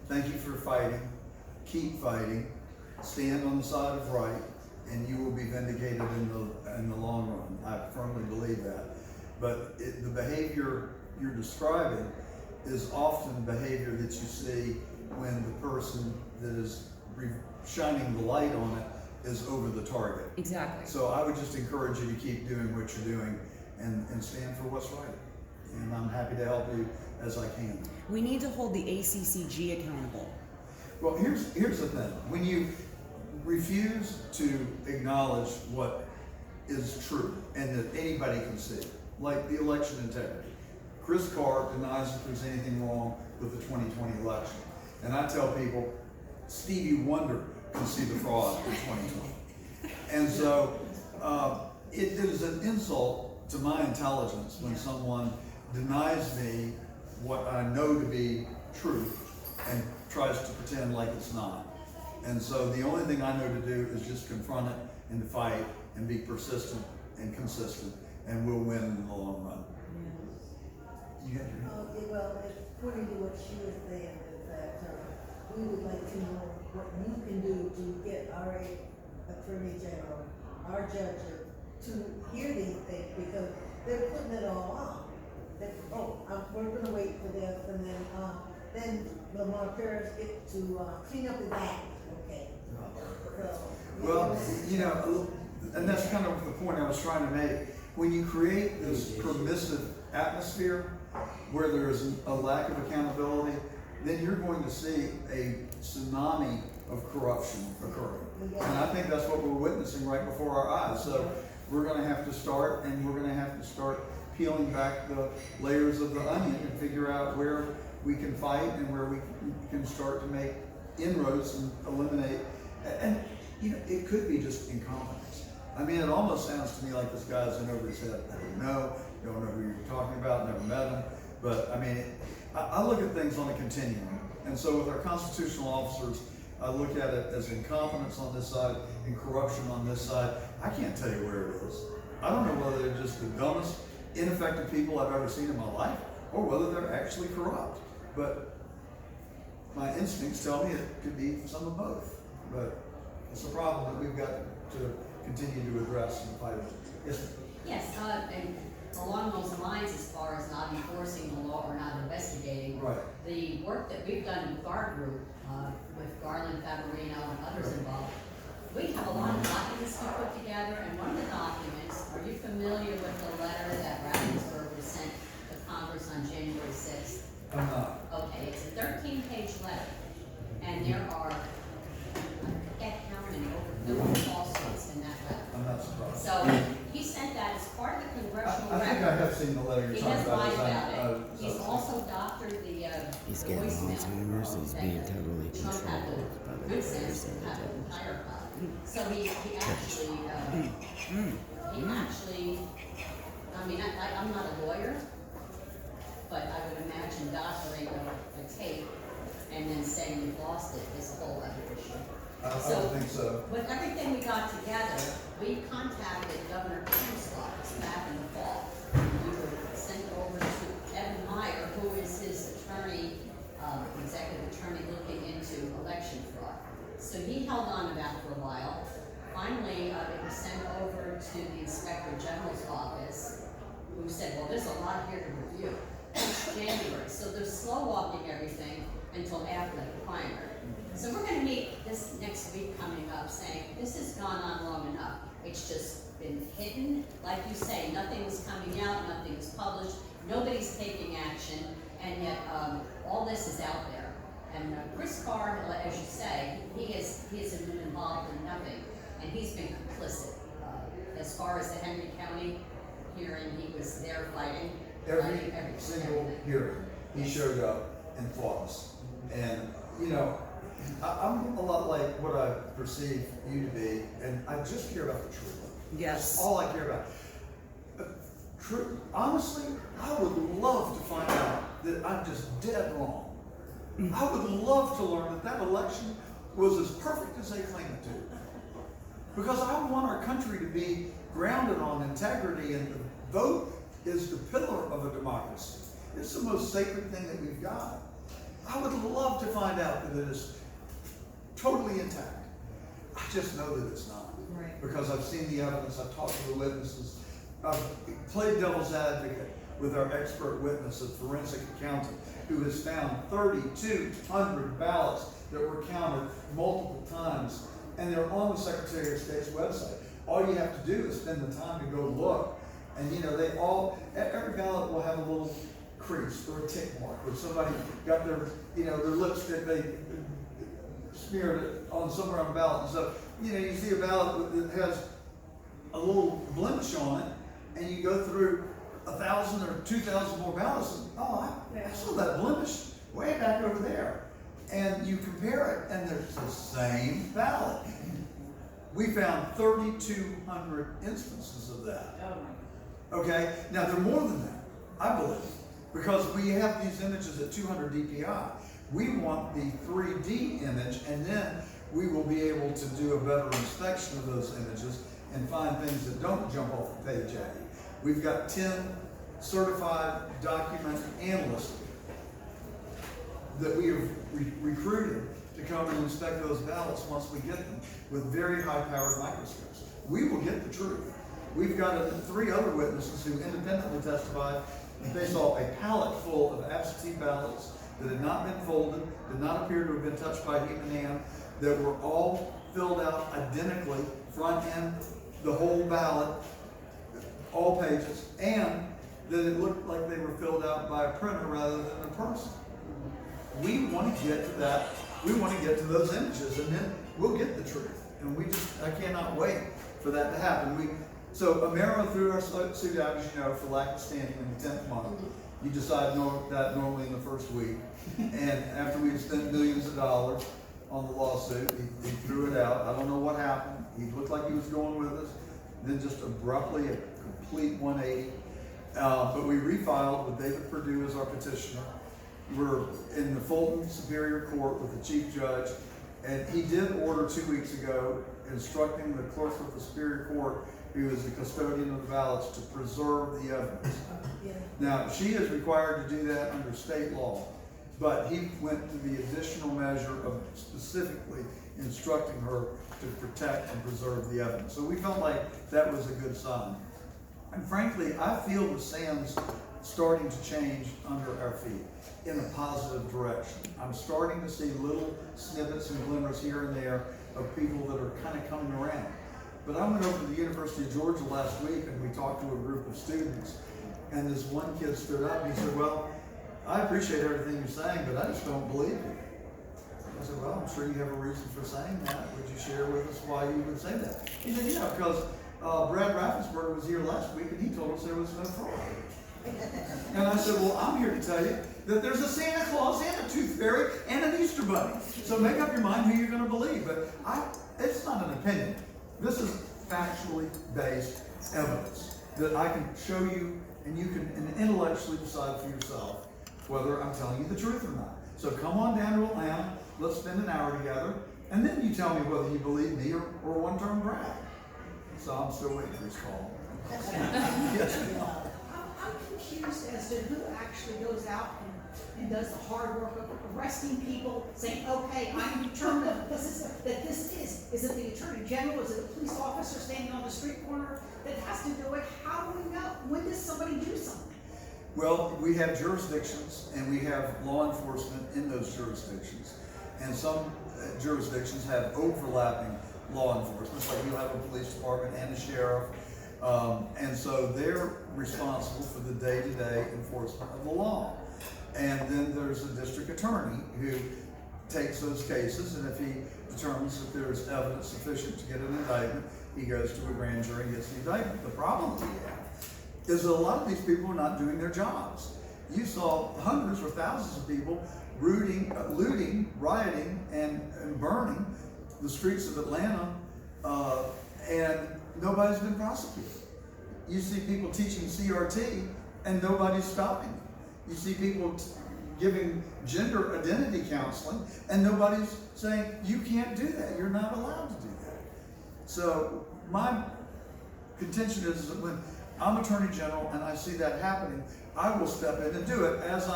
Thank you for fighting. Keep fighting. Stand on the side of right, and you will be vindicated in the long run. I firmly believe that. But the behavior you're describing is often behavior that you see when the person that is shining the light on it is over the target. Exactly. So I would just encourage you to keep doing what you're doing and stand for what's right. And I'm happy to help you as I can. We need to hold the ACCG accountable. Well, here's the thing. When you refuse to acknowledge what is true and that anybody can see, like the election integrity, Chris Carr denies that there's anything wrong with the 2020 election. And I tell people, Stevie Wonder can see the fraud in 2020. And so it is an insult to my intelligence when someone denies me what I know to be truth and tries to pretend like it's not. And so the only thing I know to do is just confront it and to fight and be persistent and consistent, and we'll win in the long run. You got your hand? Well, according to what she was saying, is that we would like to know what you can do to get our Attorney General, our judge, to hear these things, because they're putting it all on. That, we're gonna wait for this, and then Lamar Paris get to clean up his act, okay? So, Well, you know, and that's kind of the point I was trying to make. When you create this permissive atmosphere where there is a lack of accountability, then you're going to see a tsunami of corruption occurring. And I think that's what we're witnessing right before our eyes. So we're going to have to start, and we're going to have to start peeling back the layers of the onion and figure out where we can fight and where we can start to make inroads and eliminate. And you know, it could be just incompetence. I mean, it almost sounds to me like this guy's in over his head. I don't know who you're talking about, never met him. But I mean, I look at things on a continuum. And so with our constitutional officers, I look at it as incompetence on this side and corruption on this side. I can't tell you where it is. I don't know whether they're just the dumbest, ineffective people I've ever seen in my life, or whether they're actually corrupt. But my instincts tell me it could be some of both. But it's a problem that we've got to continue to address and fight with. Yes, ma'am. Yes, and along those lines, as far as not enforcing the law or not investigating, Right. the work that we've done in the Carr group, with Garland, Favorino, and others involved, we have a lot of documents we put together, and one of the documents, are you familiar with the letter that Ravensburg was sent to Congress on January 6th? I'm not. Okay, it's a 13-page letter, and there are, I forget how many, over 50 lawsuits in that letter. I'm not surprised. So he sent that as part of the congressional I think I record. have seen the letter you're He talking has about. lied about it. He's So- also doctored the He's getting Alzheimer's, voicemail. he's being totally Trump had controlled the by the good layers sense of to the have an devil. entire copy. So he actually, I mean, I'm not a lawyer, but I would imagine doctoring a tape and then saying you've lost it is a whole other issue. I don't think so. With everything we got together, we contacted Governor Kemp's office back in the fall. We were sent over to Evan Meyer, who is his attorney, executive attorney looking into election fraud. So he held on to that for a while. Finally, it was sent over to the Inspector General's office, who said, well, there's a lot here to review. It's January, so they're slow walking everything until after the primary. So we're gonna meet this next week coming up saying, this has gone on long enough. It's just been hidden, like you say, nothing is coming out, nothing is published, nobody's taking action, and yet all this is out there. And Chris Carr, as you say, he hasn't been involved in nothing, and he's been complicit. As far as the Henry County hearing, he was there fighting. Every single hearing, he showed up and fought us. And, you know, I'm a lot like what I perceive you to be, and I just care about the truth. Yes. That's all I care about. Honestly, I would love to find out that I'm just dead wrong. I would love to learn that election was as perfect as they claim it to. Because I want our country to be grounded on integrity, and the vote is the pillar of a democracy. It's the most sacred thing that we've got. I would love to find out that it is totally intact. I just know that it's not. Right. Because I've seen the evidence, I've talked to the witnesses, I've played devil's advocate with our expert witness, a forensic accountant, who has found 3,200 ballots that were counted multiple times and they're on the Secretary of State's website. All you have to do is spend the time to go look, and every ballot will have a little crease or a tick mark, or somebody got their lipstick, they smeared it on somewhere on the ballot, and so, you see a ballot that has a little blemish on it, and you go through 1,000 or 2,000 more ballots, and I saw that blemish way back over there. And you compare it, and there's the same ballot. We found 3,200 instances of that. Okay, now there are more than that, I believe, because we have these images at 200 DPI. We want the 3D image, and then we will be able to do a better inspection of those images and find things that don't jump off the page at you. We've got 10 certified document analysts that we have recruited to come and inspect those ballots once we get them with very high-powered microscopes. We will get the truth. We've got 3 other witnesses who independently testified that they saw a pallet full of absentee ballots that had not been folded, did not appear to have been touched by human hand, that were all filled out identically, front end, the whole ballot, all pages, and that it looked like they were filled out by a printer rather than a person. We want to get to that. We want to get to those images, and then we'll get the truth. And I cannot wait for that to happen. So Amera threw our suit out, as you know, for lack of standing in the 10th month. You decide that normally in the first week. And after we had spent millions of dollars on the lawsuit, he threw it out. I don't know what happened. He looked like he was going with us. Then just abruptly, a complete 180. But we refiled with David Perdue as our petitioner. We're in the Fulton Superior Court with the Chief Judge, and he did order 2 weeks ago instructing the clerk of the Superior Court, who is the custodian of the ballots, to preserve the evidence. Now, she is required to do that under state law, but he went to the additional measure of specifically instructing her to protect and preserve the evidence. So we felt like that was a good sign. And frankly, I feel the sands starting to change under our feet in a positive direction. I'm starting to see little snippets and glimmers here and there of people that are kind of coming around. But I went over to the University of Georgia last week, and we talked to a group of students, and this one kid stood up and he said, "Well, I appreciate everything you're saying, but I just don't believe you." I said, "Well, I'm sure you have a reason for saying that. Would you share with us why you would say that?" He said, "Yeah, because Brad Raffensperger was here last week, and he told us there was no fraud." And I said, "Well, I'm here to tell you that there's a Santa Claus and a Tooth Fairy and an Easter Bunny. So make up your mind who you're going to believe." But it's not an opinion. This is factually based evidence that I can show you, and you can intellectually decide for yourself whether I'm telling you the truth or not. So come on down to Atlanta, let's spend an hour together, and then you tell me whether you believe me or one-term Brad. So I'm still waiting for his call. Yes. I'm confused as to who actually goes out and does the hard work of arresting people, saying, "Okay, I'm determined that this is it the Attorney General? Is it a police officer standing on the street corner that has to do it? How do we know? When does somebody do something?" Well, we have jurisdictions, and we have law enforcement in those jurisdictions. And some jurisdictions have overlapping law enforcement, like you'll have a police department and a sheriff. And so they're responsible for the day-to-day enforcement of the law. And then there's a district attorney who takes those cases, and if he determines that there's evidence sufficient to get an indictment, he goes to a grand jury and gets the indictment. The problem that we have is that a lot of these people are not doing their jobs. You saw hundreds or thousands of people looting, rioting, and burning the streets of Atlanta, and nobody's been prosecuted. You see people teaching CRT, and nobody's stopping them. You see people giving gender identity counseling, and nobody's saying, "You can't do that, you're not allowed to do that." So my contention is that when I'm Attorney General and I see that happening, I will step in and do it, as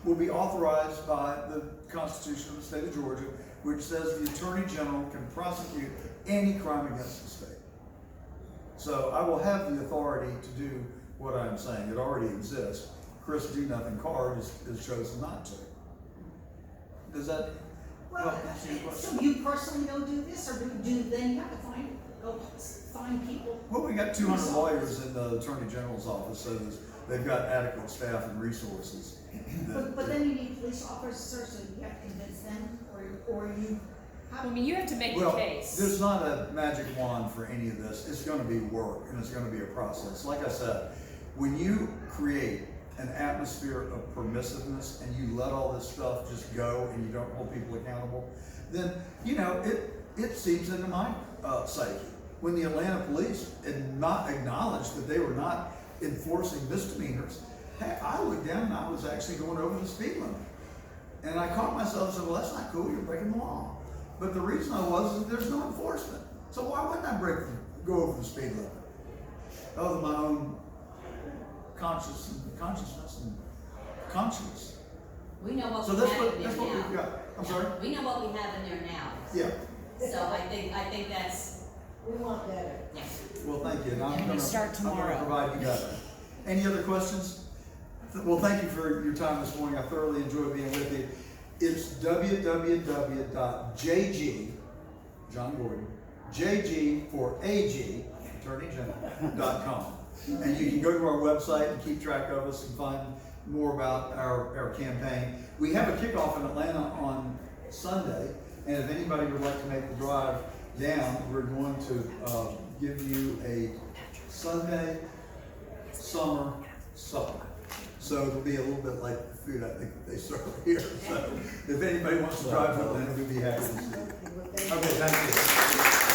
will be authorized by the Constitution of the state of Georgia, which says the Attorney General can prosecute any crime against the state. So I will have the authority to do what I'm saying. It already exists. Chris Do Nothing Carr has chosen not to. Does that Well, so you personally don't do this, or do then you have to go find people? Well, we got 200 lawyers in the Attorney General's office, so they've got adequate staff and resources. But then you need police officers, so you have to convince them, or you, I mean, you have to make the Well, case. there's not a magic wand for any of this. It's gonna be work, and it's gonna be a process. Like I said, when you create an atmosphere of permissiveness and you let all this stuff just go and you don't hold people accountable, then, it seeps into my psyche. When the Atlanta police had not acknowledged that they were not enforcing misdemeanors, hey, I looked down and I was actually going over the speed limit. And I caught myself and said, well, that's not cool, you're breaking the law. But the reason I was is that there's no enforcement. So why wouldn't I go over the speed limit? Oh, my own consciousness and conscience. We know what So we that's have in there what we've now. got. I'm sorry? We know what we have in there now. Yeah. So I think that's, We want better. yeah. Well, thank you. And And we start tomorrow. I'm gonna provide you better. Any other questions? Well, thank you for your time this morning. I thoroughly enjoyed being with you. It's www.jg, John Gordon, JG for AG, Attorney General.com. And you can go to our website and keep track of us and find more about our campaign. We have a kickoff in Atlanta on Sunday, and if anybody would like to make the drive down, we're going to give you a Sunday summer supper. So it'll be a little bit like the food I think they serve here. So if anybody wants to drive to Atlanta, we'd be happy to see you. Okay, thank you.